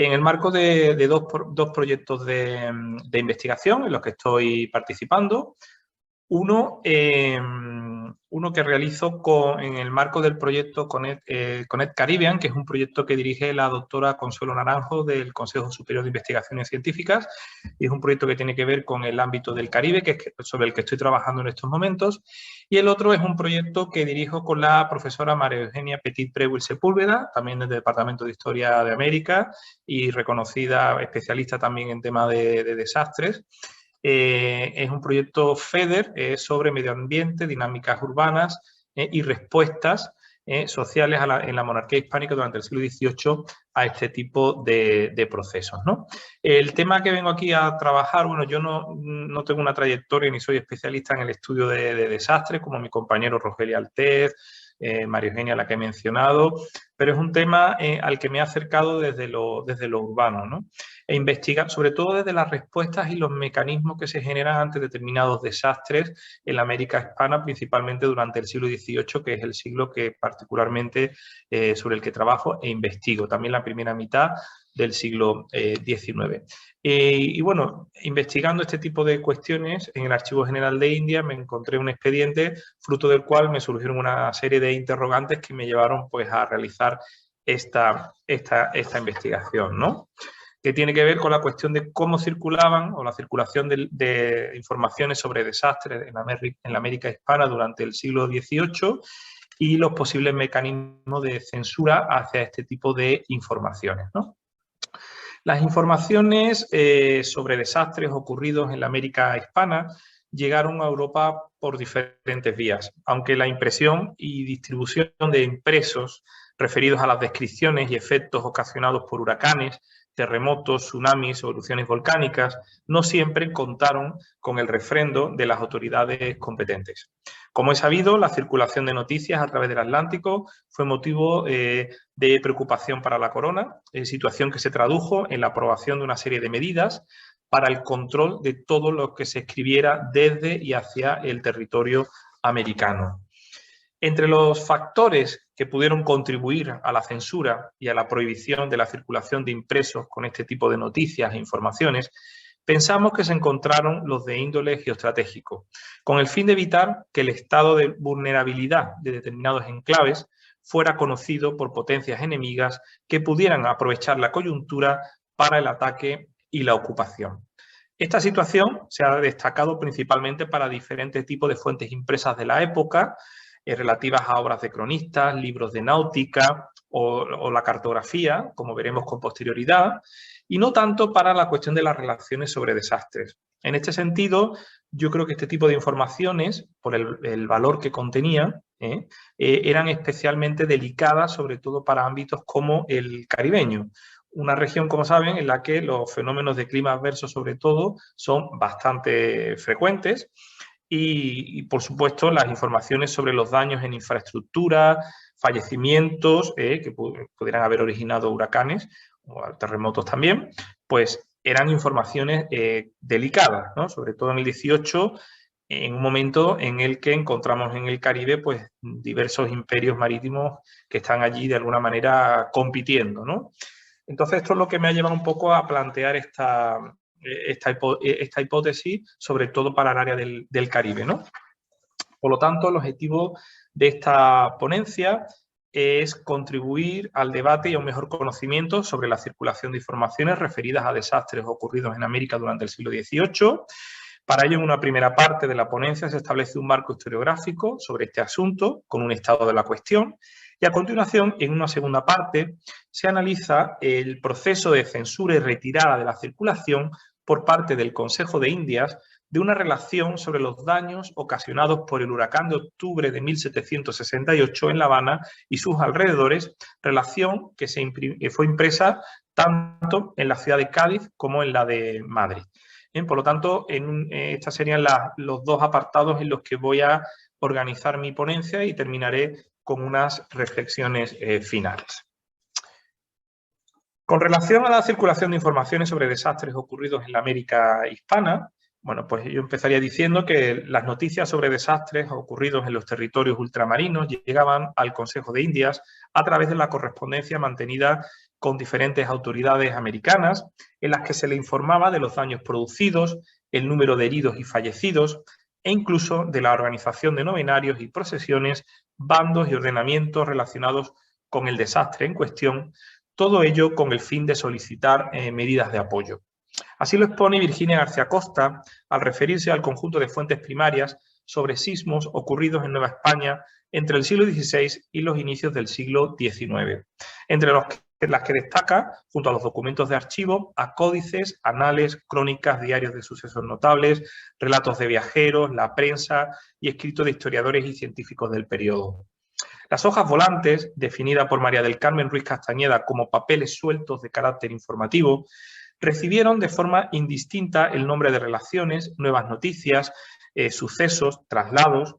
En el marco de dos proyectos de investigación en los que estoy participando, uno que realizo en el marco del proyecto Connect Caribbean, que es un proyecto que dirige la doctora Consuelo Naranjo del Consejo Superior de Investigaciones Científicas, y es un proyecto que tiene que ver con el ámbito del Caribe, que es sobre el que estoy trabajando en estos momentos. Y el otro es un proyecto que dirijo con la profesora María Eugenia Petit-Preuil Sepúlveda, también del Departamento de Historia de América y reconocida especialista también en tema de desastres. Es un proyecto FEDER sobre medio ambiente, dinámicas urbanas y respuestas sociales en la monarquía hispánica durante el siglo XVIII a este tipo de procesos, ¿no? El tema que vengo aquí a trabajar, bueno, yo no tengo una trayectoria ni soy especialista en el estudio de desastres, como mi compañero Rogelio Altez, María Eugenia, la que he mencionado, pero es un tema al que me he acercado desde lo urbano, ¿no? E investigar, sobre todo desde las respuestas y los mecanismos que se generan ante determinados desastres en la América hispana, principalmente durante el siglo XVIII, que es el siglo que particularmente sobre el que trabajo e investigo, también la primera mitad del siglo XIX. Y bueno, investigando este tipo de cuestiones en el Archivo General de India me encontré un expediente fruto del cual me surgieron una serie de interrogantes que me llevaron pues a realizar esta investigación, ¿no? Que tiene que ver con la cuestión de cómo circulaban o la circulación de informaciones sobre desastres en la América hispana durante el siglo XVIII y los posibles mecanismos de censura hacia este tipo de informaciones, ¿no? Las informaciones sobre desastres ocurridos en la América hispana llegaron a Europa por diferentes vías, aunque la impresión y distribución de impresos referidos a las descripciones y efectos ocasionados por huracanes, terremotos, tsunamis o erupciones volcánicas no siempre contaron con el refrendo de las autoridades competentes. Como es sabido, la circulación de noticias a través del Atlántico fue motivo de preocupación para la corona, situación que se tradujo en la aprobación de una serie de medidas para el control de todo lo que se escribiera desde y hacia el territorio americano. Entre los factores que pudieron contribuir a la censura y a la prohibición de la circulación de impresos con este tipo de noticias e informaciones, pensamos que se encontraron los de índole geoestratégico, con el fin de evitar que el estado de vulnerabilidad de determinados enclaves fuera conocido por potencias enemigas que pudieran aprovechar la coyuntura para el ataque y la ocupación. Esta situación se ha destacado principalmente para diferentes tipos de fuentes impresas de la época, relativas a obras de cronistas, libros de náutica o la cartografía, como veremos con posterioridad, y no tanto para la cuestión de las relaciones sobre desastres. En este sentido, yo creo que este tipo de informaciones, por el valor que contenían, eran especialmente delicadas, sobre todo para ámbitos como el caribeño. Una región, como saben, en la que los fenómenos de clima adverso, sobre todo, son bastante frecuentes. Y, por supuesto, las informaciones sobre los daños en infraestructura, fallecimientos que pudieran haber originado huracanes o terremotos también, pues eran informaciones delicadas, ¿no? Sobre todo en el 18, en un momento en el que encontramos en el Caribe pues diversos imperios marítimos que están allí de alguna manera compitiendo, ¿no? Entonces, esto es lo que me ha llevado un poco a plantear esta hipótesis, sobre todo para el área del Caribe, ¿no? Por lo tanto, el objetivo de esta ponencia es contribuir al debate y a un mejor conocimiento sobre la circulación de informaciones referidas a desastres ocurridos en América durante el siglo XVIII. Para ello, en una primera parte de la ponencia se establece un marco historiográfico sobre este asunto, con un estado de la cuestión, y a continuación, en una segunda parte, se analiza el proceso de censura y retirada de la circulación por parte del Consejo de Indias de una relación sobre los daños ocasionados por el huracán de octubre de 1768 en La Habana y sus alrededores, relación que fue impresa tanto en la ciudad de Cádiz como en la de Madrid. Por lo tanto, estos serían los dos apartados en los que voy a organizar mi ponencia y terminaré con unas reflexiones finales. Con relación a la circulación de informaciones sobre desastres ocurridos en la América hispana, bueno, pues yo empezaría diciendo que las noticias sobre desastres ocurridos en los territorios ultramarinos llegaban al Consejo de Indias a través de la correspondencia mantenida con diferentes autoridades americanas, en las que se le informaba de los daños producidos, el número de heridos y fallecidos, e incluso de la organización de novenarios y procesiones, bandos y ordenamientos relacionados con el desastre en cuestión, todo ello con el fin de solicitar medidas de apoyo. Así lo expone Virginia García Costa al referirse al conjunto de fuentes primarias sobre sismos ocurridos en Nueva España entre el siglo XVI y los inicios del siglo XIX, entre las que destaca, junto a los documentos de archivo, a códices, anales, crónicas, diarios de sucesos notables, relatos de viajeros, la prensa y escritos de historiadores y científicos del periodo. Las hojas volantes, definida por María del Carmen Ruiz Castañeda como papeles sueltos de carácter informativo, recibieron de forma indistinta el nombre de relaciones, nuevas noticias, sucesos, traslados.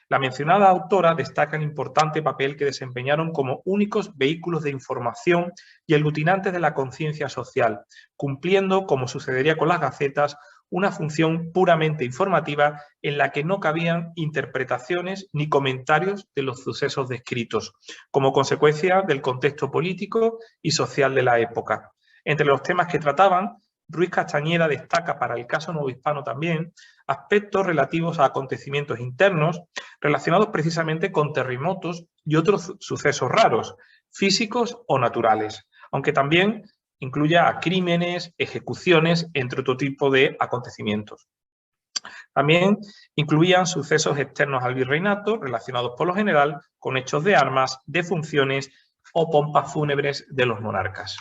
La mencionada autora destaca el importante papel que desempeñaron como únicos vehículos de información y aglutinantes de la conciencia social, cumpliendo, como sucedería con las gacetas, una función puramente informativa en la que no cabían interpretaciones ni comentarios de los sucesos descritos, como consecuencia del contexto político y social de la época. Entre los temas que trataban, Ruiz Castañeda destaca para el caso novohispano también aspectos relativos a acontecimientos internos relacionados precisamente con terremotos y otros sucesos raros, físicos o naturales, aunque también incluya a crímenes, ejecuciones, entre otro tipo de acontecimientos. También incluían sucesos externos al virreinato relacionados por lo general con hechos de armas, defunciones o pompas fúnebres de los monarcas.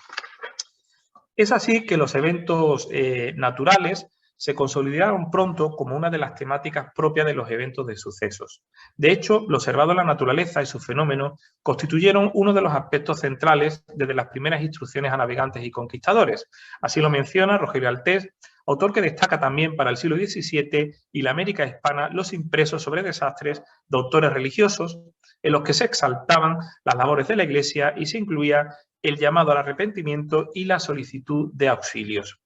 Es así que los eventos naturales se consolidaron pronto como una de las temáticas propias de los eventos de sucesos. De hecho, lo observado en la naturaleza y sus fenómenos constituyeron uno de los aspectos centrales desde las primeras instrucciones a navegantes y conquistadores. Así lo menciona Rogerio Altés, autor que destaca también para el siglo XVII y la América hispana los impresos sobre desastres de autores religiosos, en los que se exaltaban las labores de la Iglesia y se incluía el llamado al arrepentimiento y la solicitud de auxilios.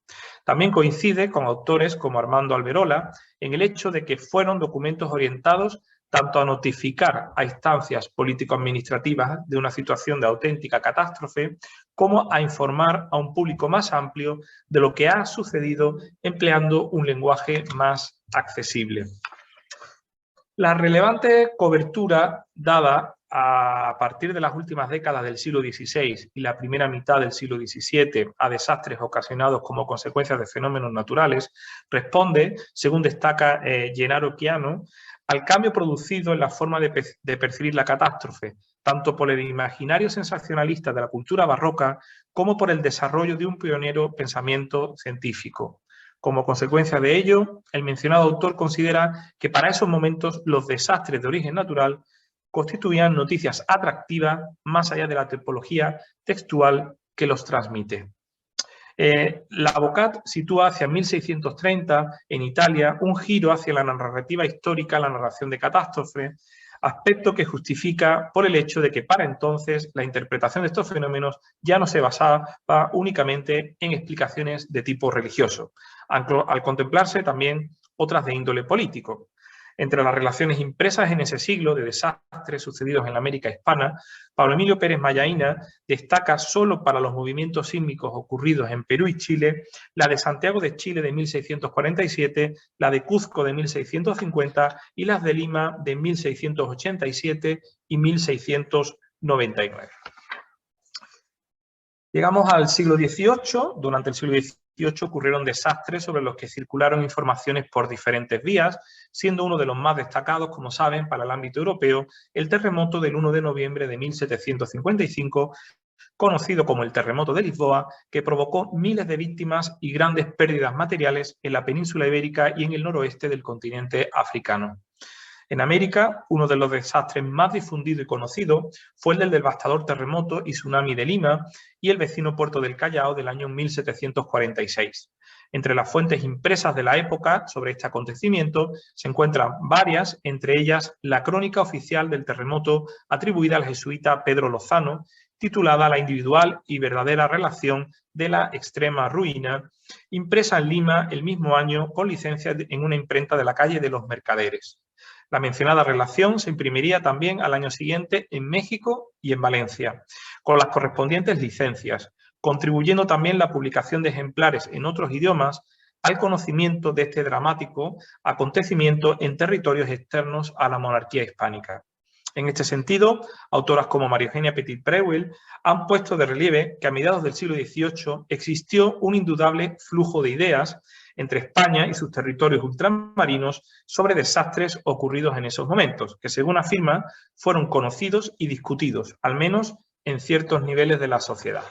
También coincide con autores como Armando Alberola en el hecho de que fueron documentos orientados tanto a notificar a instancias político-administrativas de una situación de auténtica catástrofe, como a informar a un público más amplio de lo que ha sucedido empleando un lenguaje más accesible. La relevante cobertura dada a partir de las últimas décadas del siglo XVI y la primera mitad del siglo XVII a desastres ocasionados como consecuencia de fenómenos naturales responde, según destaca Gennaro Chiano, al cambio producido en la forma de percibir la catástrofe, tanto por el imaginario sensacionalista de la cultura barroca como por el desarrollo de un pionero pensamiento científico. Como consecuencia de ello, el mencionado autor considera que para esos momentos los desastres de origen natural constituían noticias atractivas más allá de la tipología textual que los transmite. La Avocat sitúa hacia 1630 en Italia un giro hacia la narrativa histórica, la narración de catástrofe, aspecto que justifica por el hecho de que para entonces la interpretación de estos fenómenos ya no se basaba únicamente en explicaciones de tipo religioso, al contemplarse también otras de índole político. Entre las relaciones impresas en ese siglo de desastres sucedidos en la América hispana, Pablo Emilio Pérez Mallaína destaca solo para los movimientos sísmicos ocurridos en Perú y Chile, la de Santiago de Chile de 1647, la de Cuzco de 1650 y las de Lima de 1687 y 1699. Llegamos al siglo XVIII. Durante el siglo XVIII ocurrieron desastres sobre los que circularon informaciones por diferentes vías, siendo uno de los más destacados, como saben, para el ámbito europeo, el terremoto del 1 de noviembre de 1755, conocido como el terremoto de Lisboa, que provocó miles de víctimas y grandes pérdidas materiales en la península ibérica y en el noroeste del continente africano. En América, uno de los desastres más difundidos y conocidos fue el del devastador terremoto y tsunami de Lima y el vecino puerto del Callao del año 1746. Entre las fuentes impresas de la época sobre este acontecimiento se encuentran varias, entre ellas la crónica oficial del terremoto atribuida al jesuita Pedro Lozano, titulada La individual y verdadera relación de la extrema ruina, impresa en Lima el mismo año con licencia en una imprenta de la calle de los Mercaderes. La mencionada relación se imprimiría también al año siguiente en México y en Valencia, con las correspondientes licencias, contribuyendo también la publicación de ejemplares en otros idiomas al conocimiento de este dramático acontecimiento en territorios externos a la monarquía hispánica. En este sentido, autoras como María Eugenia Petit-Preuil han puesto de relieve que a mediados del siglo XVIII existió un indudable flujo de ideas entre España y sus territorios ultramarinos sobre desastres ocurridos en esos momentos, que según afirma fueron conocidos y discutidos, al menos en ciertos niveles de la sociedad.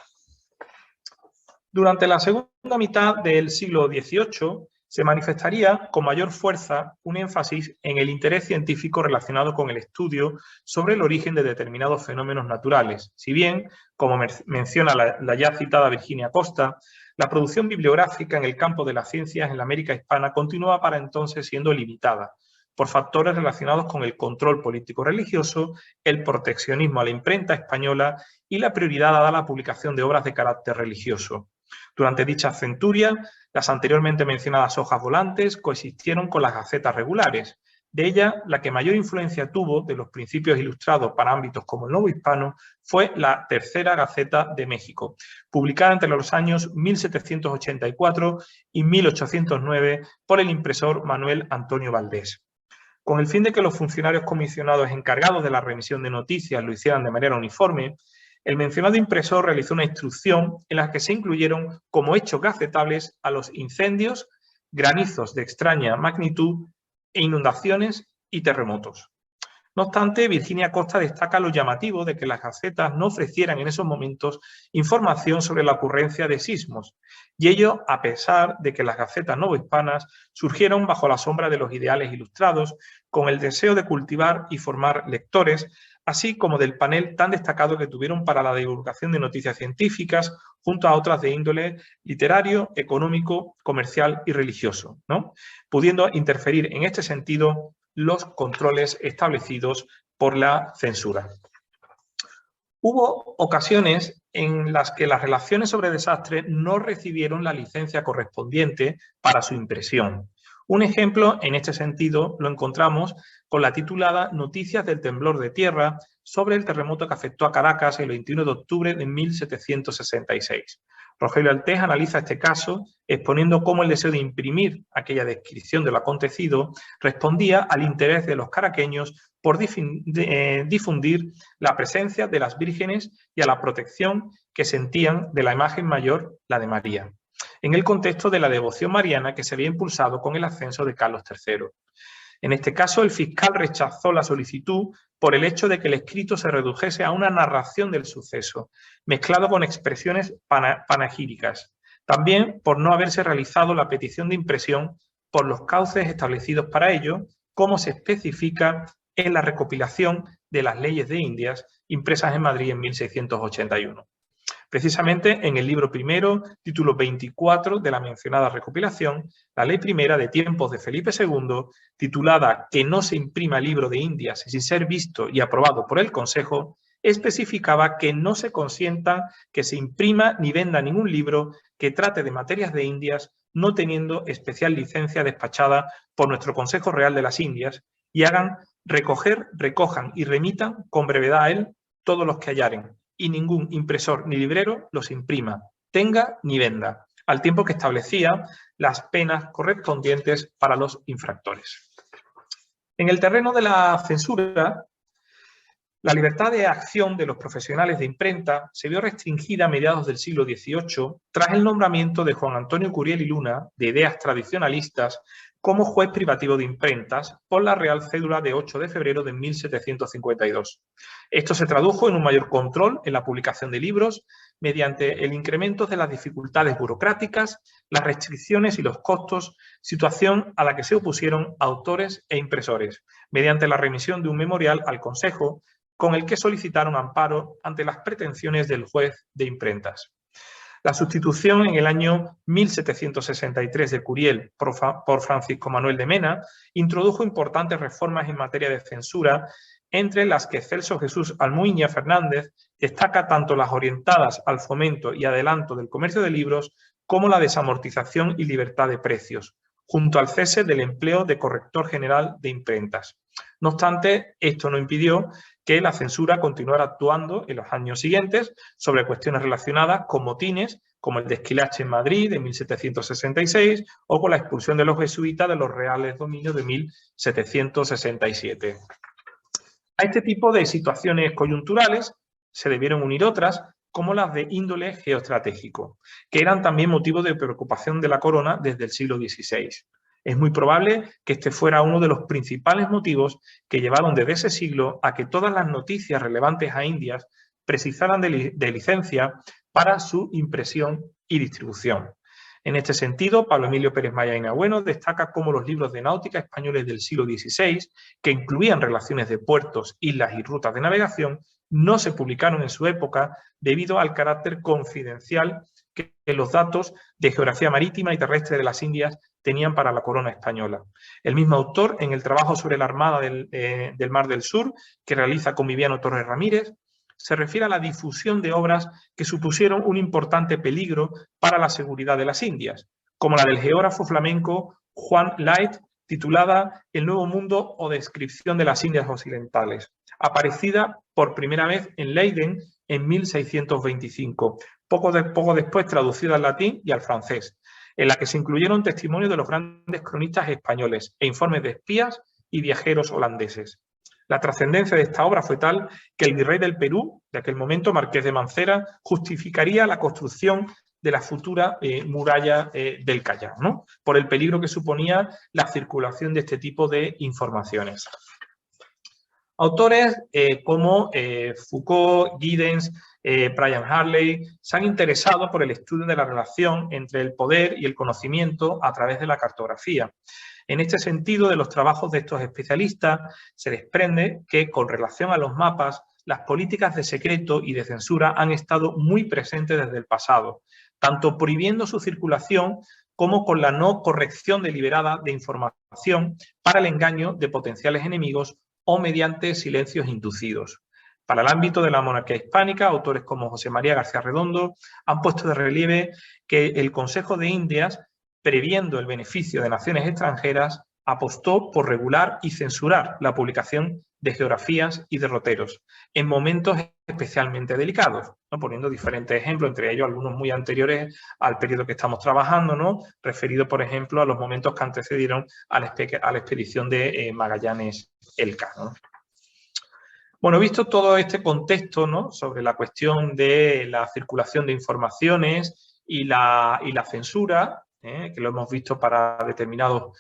Durante la segunda mitad del siglo XVIII se manifestaría con mayor fuerza un énfasis en el interés científico relacionado con el estudio sobre el origen de determinados fenómenos naturales, si bien, como menciona la ya citada Virginia Costa, la producción bibliográfica en el campo de las ciencias en la América hispana continuaba para entonces siendo limitada por factores relacionados con el control político-religioso, el proteccionismo a la imprenta española y la prioridad dada a la publicación de obras de carácter religioso. Durante dicha centuria, las anteriormente mencionadas hojas volantes coexistieron con las gacetas regulares. De ellas, la que mayor influencia tuvo de los principios ilustrados para ámbitos como el Nuevo Hispano fue la Tercera Gaceta de México, publicada entre los años 1784 y 1809 por el impresor Manuel Antonio Valdés. Con el fin de que los funcionarios comisionados encargados de la remisión de noticias lo hicieran de manera uniforme, el mencionado impresor realizó una instrucción en la que se incluyeron como hechos gacetables a los incendios, granizos de extraña magnitud e inundaciones y terremotos. No obstante, Virginia Costa destaca lo llamativo de que las gacetas no ofrecieran en esos momentos información sobre la ocurrencia de sismos, y ello a pesar de que las gacetas novohispanas surgieron bajo la sombra de los ideales ilustrados, con el deseo de cultivar y formar lectores, así como del panel tan destacado que tuvieron para la divulgación de noticias científicas, junto a otras de índole literario, económico, comercial y religioso, ¿no? Pudiendo interferir en este sentido los controles establecidos por la censura. Hubo ocasiones en las que las relaciones sobre desastres no recibieron la licencia correspondiente para su impresión. Un ejemplo en este sentido lo encontramos con la titulada Noticias del temblor de tierra sobre el terremoto que afectó a Caracas el 21 de octubre de 1766. Rogelio Altés analiza este caso exponiendo cómo el deseo de imprimir aquella descripción de lo acontecido respondía al interés de los caraqueños por difundir la presencia de las vírgenes y a la protección que sentían de la imagen mayor, la de María, en el contexto de la devoción mariana que se había impulsado con el ascenso de Carlos III. En este caso, el fiscal rechazó la solicitud por el hecho de que el escrito se redujese a una narración del suceso, mezclado con expresiones panegíricas. También por no haberse realizado la petición de impresión por los cauces establecidos para ello, como se especifica en la recopilación de las leyes de Indias impresas en Madrid en 1681. Precisamente en el libro primero, título 24 de la mencionada recopilación, la ley primera de tiempos de Felipe II, titulada Que no se imprima libro de Indias sin ser visto y aprobado por el Consejo, especificaba que no se consienta que se imprima ni venda ningún libro que trate de materias de Indias no teniendo especial licencia despachada por nuestro Consejo Real de las Indias y hagan recojan y remitan con brevedad a él todos los que hallaren, y ningún impresor ni librero los imprima, tenga ni venda, al tiempo que establecía las penas correspondientes para los infractores. En el terreno de la censura, la libertad de acción de los profesionales de imprenta se vio restringida a mediados del siglo XVIII tras el nombramiento de Juan Antonio Curiel y Luna, de ideas tradicionalistas, como juez privativo de imprentas por la Real Cédula de 8 de febrero de 1752. Esto se tradujo en un mayor control en la publicación de libros mediante el incremento de las dificultades burocráticas, las restricciones y los costos, situación a la que se opusieron autores e impresores, mediante la remisión de un memorial al Consejo con el que solicitaron amparo ante las pretensiones del juez de imprentas. La sustitución en el año 1763 de Curiel por Francisco Manuel de Mena introdujo importantes reformas en materia de censura, entre las que Celso Jesús Almuiña Fernández destaca tanto las orientadas al fomento y adelanto del comercio de libros como la desamortización y libertad de precios, junto al cese del empleo de corrector general de imprentas. No obstante, esto no impidió que la censura continuara actuando en los años siguientes sobre cuestiones relacionadas con motines, como el de Esquilache en Madrid de 1766 o con la expulsión de los jesuitas de los reales dominios de 1767. A este tipo de situaciones coyunturales se debieron unir otras, como las de índole geoestratégico, que eran también motivo de preocupación de la corona desde el siglo XVI. Es muy probable que este fuera uno de los principales motivos que llevaron desde ese siglo a que todas las noticias relevantes a Indias precisaran de licencia para su impresión y distribución. En este sentido, Pablo Emilio Pérez Maya Inabueno destaca cómo los libros de náutica españoles del siglo XVI, que incluían relaciones de puertos, islas y rutas de navegación, no se publicaron en su época debido al carácter confidencial que los datos de geografía marítima y terrestre de las Indias tenían para la corona española. El mismo autor, en el trabajo sobre la Armada del Mar del Sur, que realiza con Viviano Torres Ramírez, se refiere a la difusión de obras que supusieron un importante peligro para la seguridad de las Indias, como la del geógrafo flamenco Juan Light, titulada El Nuevo Mundo o Descripción de las Indias Occidentales, aparecida por primera vez en Leiden en 1625, poco después traducida al latín y al francés, en la que se incluyeron testimonios de los grandes cronistas españoles e informes de espías y viajeros holandeses. La trascendencia de esta obra fue tal que el virrey del Perú, de aquel momento, Marqués de Mancera, justificaría la construcción de la futura muralla del Callao, ¿no?, por el peligro que suponía la circulación de este tipo de informaciones. Autores como Foucault, Giddens, Brian Hartley se han interesado por el estudio de la relación entre el poder y el conocimiento a través de la cartografía. En este sentido, de los trabajos de estos especialistas se desprende que, con relación a los mapas, las políticas de secreto y de censura han estado muy presentes desde el pasado, tanto prohibiendo su circulación como con la no corrección deliberada de información para el engaño de potenciales enemigos o mediante silencios inducidos. Para el ámbito de la monarquía hispánica, autores como José María García Redondo han puesto de relieve que el Consejo de Indias, previendo el beneficio de naciones extranjeras, apostó por regular y censurar la publicación de geografías y derroteros en momentos especialmente delicados, ¿no?, poniendo diferentes ejemplos, entre ellos algunos muy anteriores al periodo que estamos trabajando, ¿no?, referido, por ejemplo, a los momentos que antecedieron a la expedición de Magallanes Elcano, ¿no? Bueno, visto todo este contexto, ¿no?, sobre la cuestión de la circulación de informaciones y la censura, que lo hemos visto para determinados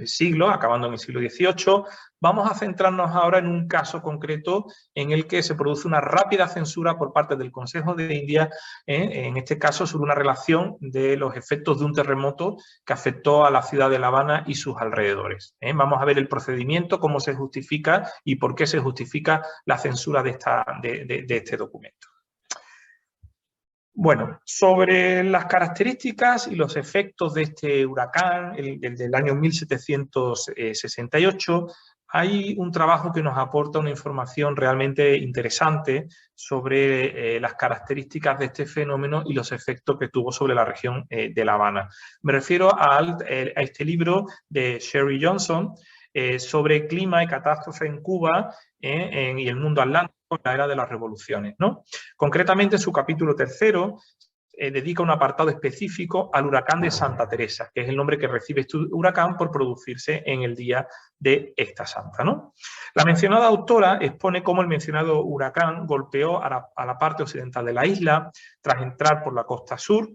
siglos, acabando en el siglo XVIII, vamos a centrarnos ahora en un caso concreto en el que se produce una rápida censura por parte del Consejo de Indias, en este caso sobre una relación de los efectos de un terremoto que afectó a la ciudad de La Habana y sus alrededores. Vamos a ver el procedimiento, cómo se justifica y por qué se justifica la censura de este documento. Bueno, sobre las características y los efectos de este huracán, el del año 1768, hay un trabajo que nos aporta una información realmente interesante sobre las características de este fenómeno y los efectos que tuvo sobre la región de La Habana. Me refiero a este libro de Sherry Johnson sobre clima y catástrofe en Cuba y el mundo atlántico en la era de las revoluciones, ¿no? Concretamente, su capítulo 3 dedica un apartado específico al huracán de Santa Teresa, que es el nombre que recibe este huracán por producirse en el día de esta santa, ¿no? La mencionada autora expone cómo el mencionado huracán golpeó a la parte occidental de la isla tras entrar por la costa sur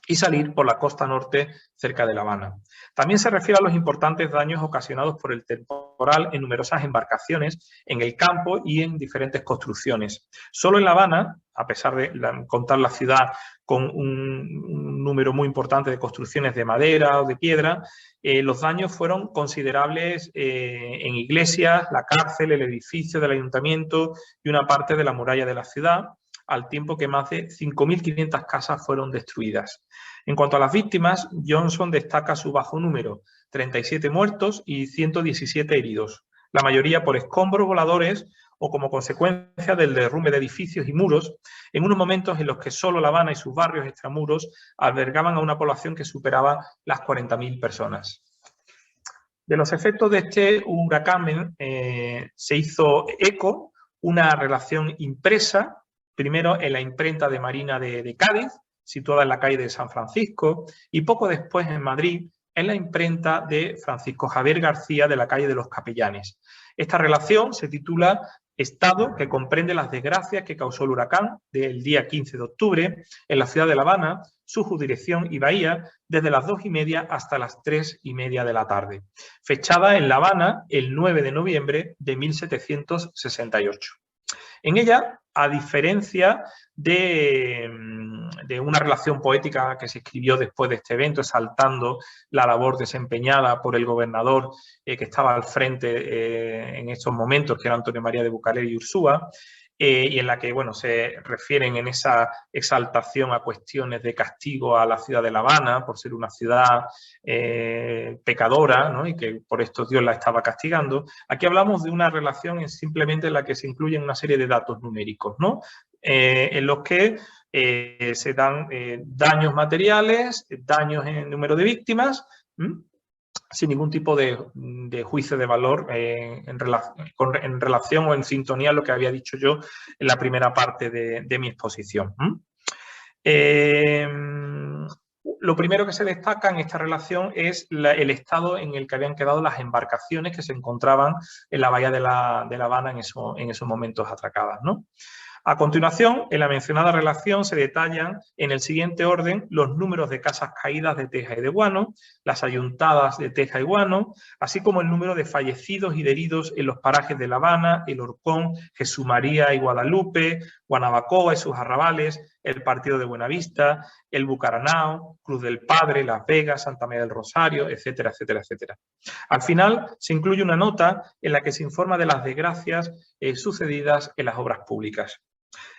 y salir por la costa norte cerca de La Habana. También se refiere a los importantes daños ocasionados por el temporal en numerosas embarcaciones en el campo y en diferentes construcciones. Solo en La Habana, a pesar de contar la ciudad con un número muy importante de construcciones de madera o de piedra, los daños fueron considerables en iglesias, la cárcel, el edificio del ayuntamiento y una parte de la muralla de la ciudad, al tiempo que más de 5.500 casas fueron destruidas. En cuanto a las víctimas, Johnson destaca su bajo número, 37 muertos y 117 heridos, la mayoría por escombros voladores o como consecuencia del derrumbe de edificios y muros, en unos momentos en los que solo La Habana y sus barrios extramuros albergaban a una población que superaba las 40.000 personas. De los efectos de este huracán se hizo eco una relación impresa, primero en la imprenta de Marina de Cádiz, situada en la calle de San Francisco, y poco después en Madrid, en la imprenta de Francisco Javier García de la calle de los Capellanes. Esta relación se titula Estado, que comprende las desgracias que causó el huracán del día 15 de octubre en la ciudad de La Habana, su jurisdicción y bahía, desde las 2:30 hasta las 3:30 de la tarde, fechada en La Habana el 9 de noviembre de 1768. En ella, a diferencia de una relación poética que se escribió después de este evento, exaltando la labor desempeñada por el gobernador que estaba al frente en estos momentos, que era Antonio María de Bucareli y Ursúa, y en la que bueno, se refieren en esa exaltación a cuestiones de castigo a la ciudad de La Habana por ser una ciudad pecadora, ¿no? Y que por esto Dios la estaba castigando. Aquí hablamos de una relación simplemente en la que se incluyen una serie de datos numéricos, ¿no? En los que se dan daños materiales, daños en el número de víctimas, sin ningún tipo de juicio de valor en relación o en sintonía a lo que había dicho yo en la primera parte de mi exposición. Lo primero que se destaca en esta relación es el estado en el que habían quedado las embarcaciones que se encontraban en la bahía de La Habana en esos momentos atracadas, ¿no? A continuación, en la mencionada relación se detallan en el siguiente orden los números de casas caídas de teja y de guano, las ayuntadas de teja y guano, así como el número de fallecidos y de heridos en los parajes de La Habana, El Horcón, Jesús María y Guadalupe, Guanabacoa y sus arrabales, el Partido de Buenavista, el Bucaranao, Cruz del Padre, Las Vegas, Santa María del Rosario, etcétera, etcétera, etcétera. Al final se incluye una nota en la que se informa de las desgracias sucedidas en las obras públicas.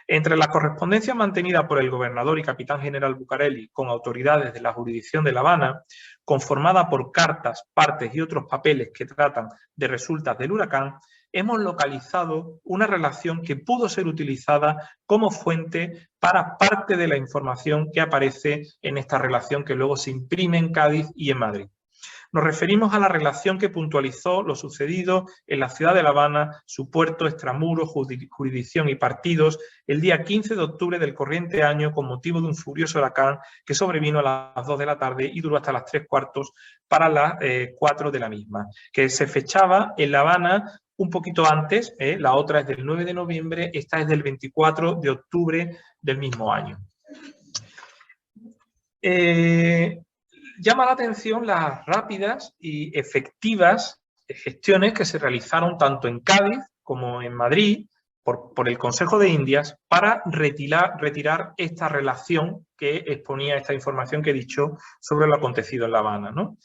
Entre la correspondencia mantenida por el gobernador y capitán general Bucareli con autoridades de la jurisdicción de La Habana, conformada por cartas, partes y otros papeles que tratan de resultas del huracán, hemos localizado una relación que pudo ser utilizada como fuente para parte de la información que aparece en esta relación que luego se imprime en Cádiz y en Madrid. Nos referimos a la relación que puntualizó lo sucedido en la ciudad de La Habana, su puerto, extramuros, jurisdicción y partidos, el día 15 de octubre del corriente año con motivo de un furioso huracán que sobrevino a las 2 de la tarde y duró hasta las 3:15 para las 4 de la misma, que se fechaba en La Habana un poquito antes, la otra es del 9 de noviembre, esta es del 24 de octubre del mismo año. Llama la atención las rápidas y efectivas gestiones que se realizaron tanto en Cádiz como en Madrid por el Consejo de Indias para retirar esta relación que exponía esta información que he dicho sobre lo acontecido en La Habana, ¿no?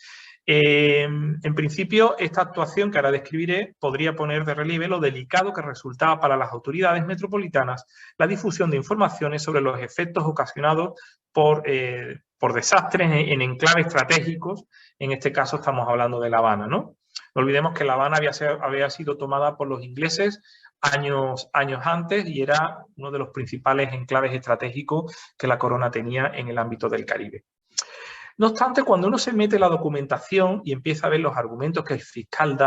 En principio, esta actuación que ahora describiré podría poner de relieve lo delicado que resultaba para las autoridades metropolitanas la difusión de informaciones sobre los efectos ocasionados por desastres en enclaves estratégicos. En este caso estamos hablando de La Habana, ¿no? No olvidemos que La Habana había sido tomada por los ingleses años antes y era uno de los principales enclaves estratégicos que la corona tenía en el ámbito del Caribe. No obstante, cuando uno se mete en la documentación y empieza a ver los argumentos que el fiscal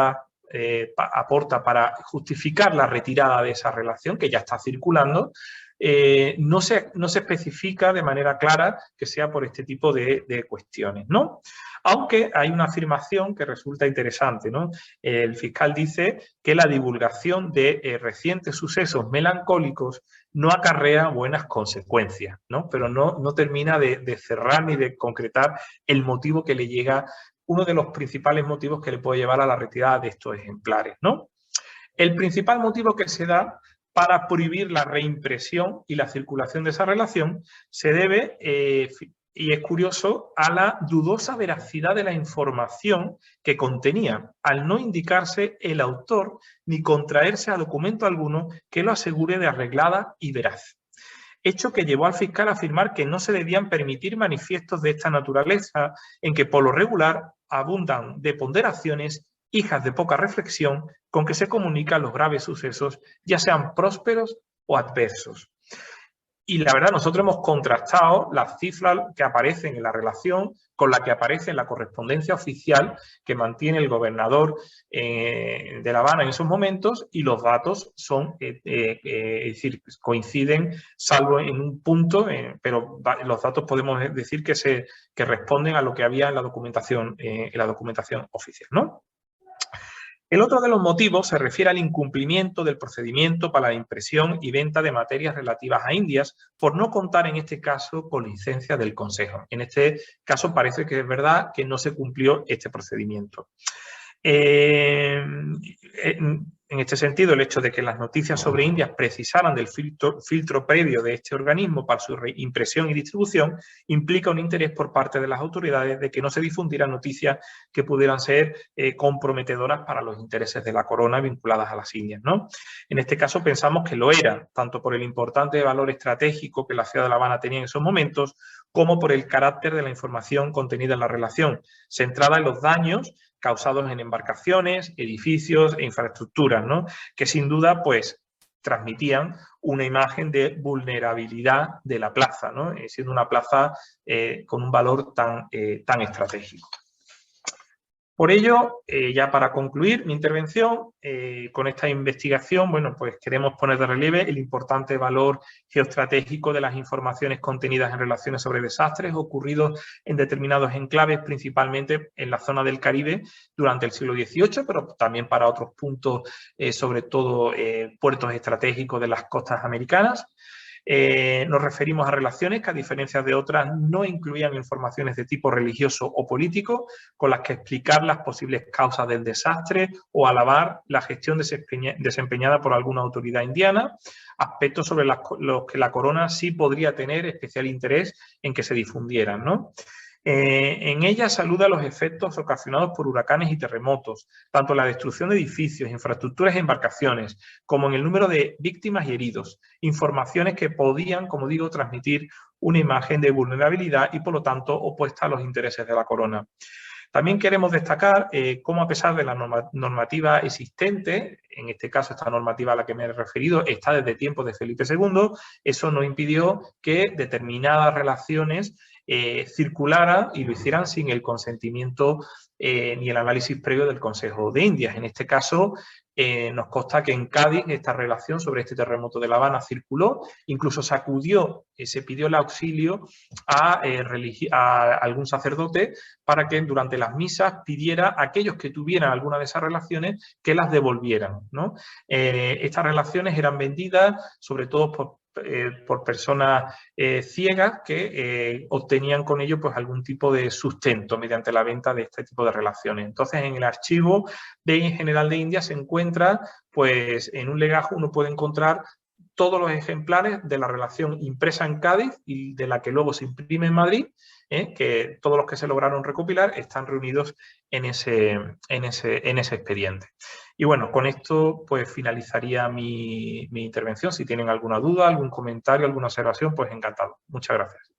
aporta para justificar la retirada de esa relación, que ya está circulando, no se especifica de manera clara que sea por este tipo de cuestiones, ¿no? Aunque hay una afirmación que resulta interesante, ¿no? El fiscal dice que la divulgación de recientes sucesos melancólicos no acarrea buenas consecuencias, ¿no? Pero no termina de cerrar ni de concretar el motivo que le llega, uno de los principales motivos que le puede llevar a la retirada de estos ejemplares, ¿no? El principal motivo que se da para prohibir la reimpresión y la circulación de esa relación se debe, y es curioso, a la dudosa veracidad de la información que contenía, al no indicarse el autor ni contraerse a documento alguno que lo asegure de arreglada y veraz. Hecho que llevó al fiscal a afirmar que no se debían permitir manifiestos de esta naturaleza, en que por lo regular abundan de ponderaciones hijas de poca reflexión con que se comunican los graves sucesos, ya sean prósperos o adversos. Y la verdad, nosotros hemos contrastado las cifras que aparecen en la relación con la que aparece en la correspondencia oficial que mantiene el gobernador de La Habana en esos momentos, y los datos son, es decir, coinciden, salvo en un punto, pero los datos podemos decir que responden a lo que había en la documentación oficial, ¿no? El otro de los motivos se refiere al incumplimiento del procedimiento para la impresión y venta de materias relativas a Indias, por no contar en este caso con licencia del Consejo. En este caso parece que es verdad que no se cumplió este procedimiento. En este sentido, el hecho de que las noticias sobre Indias precisaran del filtro previo de este organismo para su impresión y distribución implica un interés por parte de las autoridades de que no se difundieran noticias que pudieran ser comprometedoras para los intereses de la corona vinculadas a las Indias, ¿no? En este caso pensamos que lo era, tanto por el importante valor estratégico que la ciudad de La Habana tenía en esos momentos, como por el carácter de la información contenida en la relación, centrada en los daños causados en embarcaciones, edificios e infraestructuras, ¿no? Que sin duda, pues, transmitían una imagen de vulnerabilidad de la plaza, ¿no? Siendo una plaza con un valor tan estratégico. Por ello, ya para concluir mi intervención, con esta investigación, bueno, pues queremos poner de relieve el importante valor geoestratégico de las informaciones contenidas en relaciones sobre desastres ocurridos en determinados enclaves, principalmente en la zona del Caribe durante el siglo XVIII, pero también para otros puntos, sobre todo puertos estratégicos de las costas americanas. Nos referimos a relaciones que, a diferencia de otras, no incluían informaciones de tipo religioso o político, con las que explicar las posibles causas del desastre o alabar la gestión desempeñada por alguna autoridad indiana, aspectos sobre los que la corona sí podría tener especial interés en que se difundieran, ¿no? En ella saluda los efectos ocasionados por huracanes y terremotos, tanto en la destrucción de edificios, infraestructuras e embarcaciones, como en el número de víctimas y heridos, informaciones que podían, como digo, transmitir una imagen de vulnerabilidad y, por lo tanto, opuesta a los intereses de la corona. También queremos destacar cómo, a pesar de la normativa existente, en este caso esta normativa a la que me he referido está desde tiempos de Felipe II, eso no impidió que determinadas relaciones circularan y lo hicieran sin el consentimiento ni el análisis previo del Consejo de Indias. En este caso, nos consta que en Cádiz esta relación sobre este terremoto de La Habana circuló, incluso se acudió, se pidió el auxilio a algún sacerdote para que durante las misas pidiera a aquellos que tuvieran alguna de esas relaciones que las devolvieran, ¿no? Estas relaciones eran vendidas sobre todo por personas ciegas que obtenían con ello pues algún tipo de sustento mediante la venta de este tipo de relaciones. Entonces, en el archivo general de India se encuentra, pues en un legajo uno puede encontrar todos los ejemplares de la relación impresa en Cádiz y de la que luego se imprime en Madrid, que todos los que se lograron recopilar están reunidos en ese expediente. Y bueno, con esto pues finalizaría mi intervención. Si tienen alguna duda, algún comentario, alguna observación, pues encantado. Muchas gracias.